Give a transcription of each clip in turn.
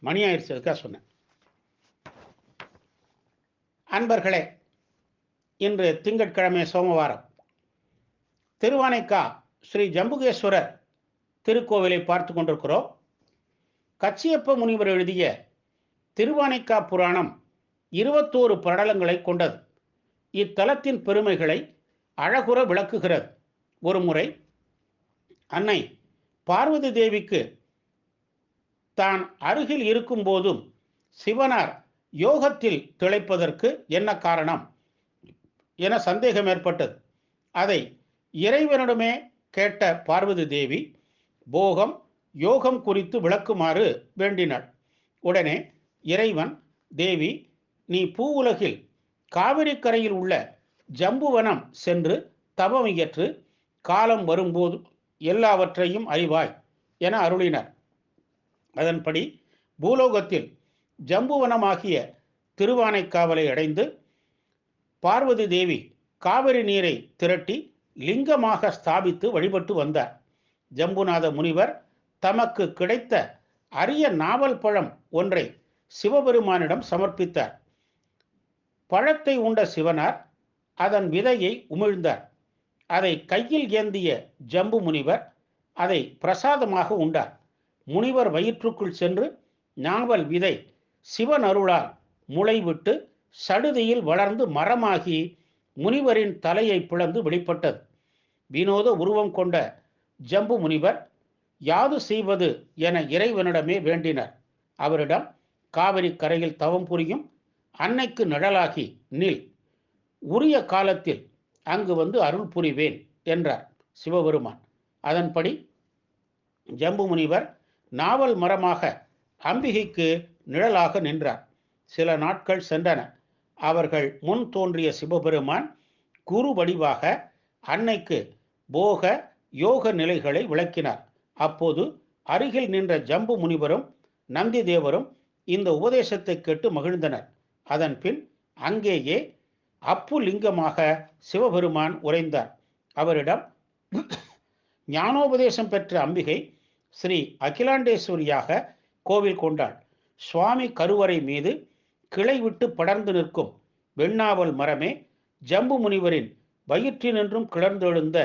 மணி ஆயிடுச்சு, அதுக்காக சொன்னேன். அன்பர்களே, இன்று திங்கட்கிழமை சோமவாரம். திருவானைக்கா ஸ்ரீ ஜம்புகேஸ்வரர் திருக்கோவிலை பார்த்து கொண்டிருக்கிறோம். கச்சியப்ப முனிவர் எழுதிய திருவானைக்கா புராணம் 21 படலங்களை கொண்டது. இத்தலத்தின் பெருமைகளை அழகுற விளக்குகிறது. ஒருமுறை அன்னை பார்வதி தேவிக்கு தான் அருகில் இருக்கும் போதும் சிவனார் யோகத்தில் திளைப்பதற்கு என்ன காரணம் என சந்தேகம் ஏற்பட்டது. அதை இறைவனிடமே கேட்ட பார்வதி தேவி போகம் யோகம் குறித்து விளக்குமாறு வேண்டினாள். உடனே இறைவன், தேவி, நீ பூவுலகில் காவிரி கரையில் உள்ள ஜம்புவனம் சென்று தவம் இயற்று காலம் வரும்போது எல்லாவற்றையும் அறிவாய் என அருளினார். அதன்படி பூலோகத்தில் ஜம்புவனமாகிய திருவானைக்காவலை அடைந்து பார்வதி தேவி காவிரி நீரை திரட்டி லிங்கமாக ஸ்தாபித்து வழிபட்டு வந்தார். ஜம்புநாத முனிவர் தமக்கு கிடைத்த அரிய நாவல் பழம் ஒன்றை சிவபெருமானிடம் சமர்ப்பித்தார். பழத்தை உண்ட சிவனார் அதன் விதையை உமிழ்ந்தார். அதை கையில் ஏந்திய ஜம்பு முனிவர் அதை பிரசாதமாக உண்டார். முனிவர் வயிற்றுக்குள் சென்று நாவல் விதை சிவன் அருளால் முளைவிட்டு சடுதியில் வளர்ந்து மரமாகி முனிவரின் தலையை பிளந்து வெளிப்பட்டது. வினோத உருவம் கொண்ட ஜம்பு முனிவர் யாது செய்வது என இறைவனிடமே வேண்டினார். அவரிடம், காவிரி கரையில் தவம் புரியும் அன்னைக்கு நிழலாகி நில், உரிய காலத்தில் அங்கு வந்து அருள் புரிவேன் என்றார் சிவபெருமான். அதன்படி ஜம்பு முனிவர் நாவல் மரமாக அம்பிகைக்கு நிழலாக நின்றார். சில நாட்கள் சென்றன. அவர்கள் முன் தோன்றிய சிவபெருமான் குரு வடிவாக அன்னைக்கு போக யோக நிலைகளை விளக்கினார். அப்போது அருகில் நின்ற ஜம்பு முனிவரும் நந்தி தேவரும் இந்த உபதேசத்தை கேட்டு மகிழ்ந்தனர். அதன் பின் அங்கேயே அப்பு லிங்கமாக சிவபெருமான் உறைந்தார். அவரிடம் ஞானோபதேசம் பெற்ற அம்பிகை ஸ்ரீ அகிலாண்டேஸ்வரியாக கோவில் கொண்டாள். சுவாமி கருவறை மீது கிளை விட்டு படர்ந்து நிற்கும் வெண்ணாவல் மரமே ஜம்பு முனிவரின் வயிற்றினின்றும் கிளர்ந்தெழுந்த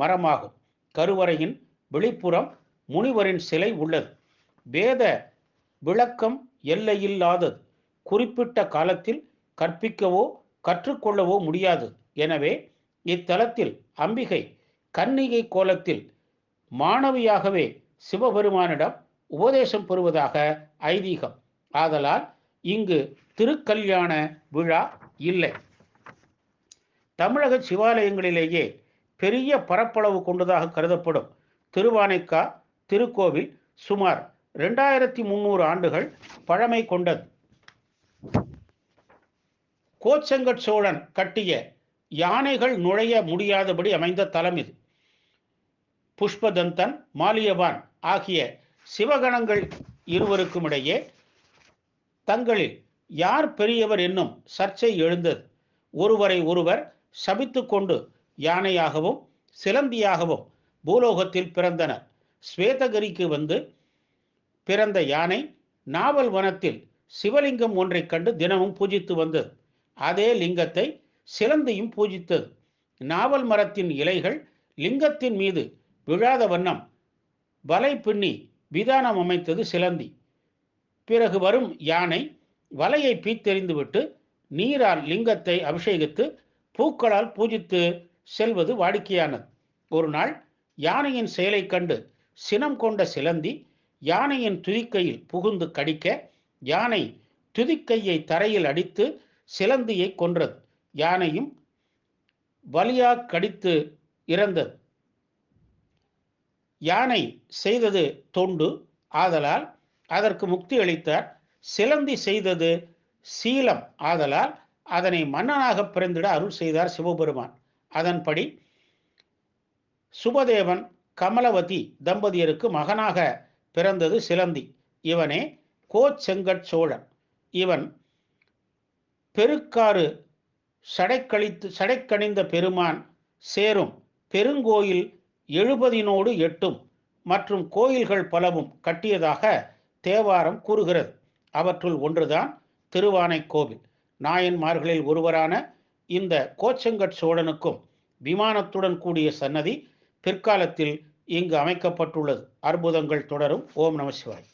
மரமாகும். கருவறையின் வெளிப்புறம் முனிவரின் சிலை உள்ளது. வேத விளக்கம் எல்லையில்லாதது. குறிப்பிட்ட காலத்தில் கற்பிக்கவோ கற்றுக்கொள்ளவோ முடியாது. எனவே இத்தலத்தில் அம்பிகை கன்னிகை கோலத்தில் மாணவியாகவே சிவபெருமானிடம் உபதேசம் பெறுவதாக ஐதீகம். ஆதலால் இங்கு திருக்கல்யாண விழா இல்லை. தமிழக சிவாலயங்களிலேயே பெரிய பரப்பளவு கொண்டதாக கருதப்படும் திருவானைக்கா திருக்கோவில் சுமார் 2300 ஆண்டுகள் பழமை கொண்டது. கோச்செங்கட் சோழன் கட்டிய யானைகள் நுழைய முடியாதபடி அமைந்த தலம் இது. புஷ்பதந்தன், மாலியவான் ஆகிய சிவகணங்கள் இருவருக்கும் இடையே தங்களில் யார் பெரியவர் என்னும் சர்ச்சை எழுந்தது. ஒருவரை ஒருவர் சபித்து கொண்டு யானையாகவும் சிலந்தியாகவும் பூலோகத்தில் பிறந்தனர். ஸ்வேதகிரிக்கு வந்து பிறந்த யானை நாவல் வனத்தில் சிவலிங்கம் ஒன்றை கண்டு தினமும் பூஜித்து வந்தது. அதே லிங்கத்தை சிலந்தியும் பூஜித்தது. நாவல் மரத்தின் இலைகள் லிங்கத்தின் மீது விழாத வண்ணம் வலை பின்னி விதானம் அமைத்தது சிலந்தி. பிறகு வரும் யானை வலையை பீத்தெறிந்துவிட்டு நீரால் லிங்கத்தை அபிஷேகித்து பூக்களால் பூஜித்து செல்வது வாடிக்கையானது. ஒரு நாள் யானையின் செயலை கண்டு சினம் கொண்ட சிலந்தி யானையின் துதிக்கையில் புகுந்து கடிக்க யானை துதிக்கையை தரையில் அடித்து சிலந்தியை கொன்றது. யானையும் வலியாக கடித்து இறந்தது. யானை செய்தது தொண்டு, ஆதலால் அதற்கு முக்தி அளித்தார். சிலந்தி செய்தது சீலம், ஆதலால் அதனை மன்னனாக பிறந்திட அருள் செய்தார் சிவபெருமான். அதன்படி சுபதேவன் கமலவதி தம்பதியருக்கு மகனாக பிறந்தது சிலந்தி. இவனே கோச்செங்கட் சோழன். இவன் பெருக்காறு சடைக்கணிந்த பெருமான் சேரும் பெருங்கோயில் 70 மற்றும் கோயில்கள் பலவும் கட்டியதாக தேவாரம் கூறுகிறது. அவற்றுள் ஒன்றுதான் திருவானைக்கோவில். நாயன்மார்களில் ஒருவரான இந்த கோச்செங்கட் சோழனுக்கும் விமானத்துடன் கூடிய சன்னதி பிற்காலத்தில் இங்கு அமைக்கப்பட்டுள்ளது. அற்புதங்கள் தொடரும். ஓம் நம சிவாய்.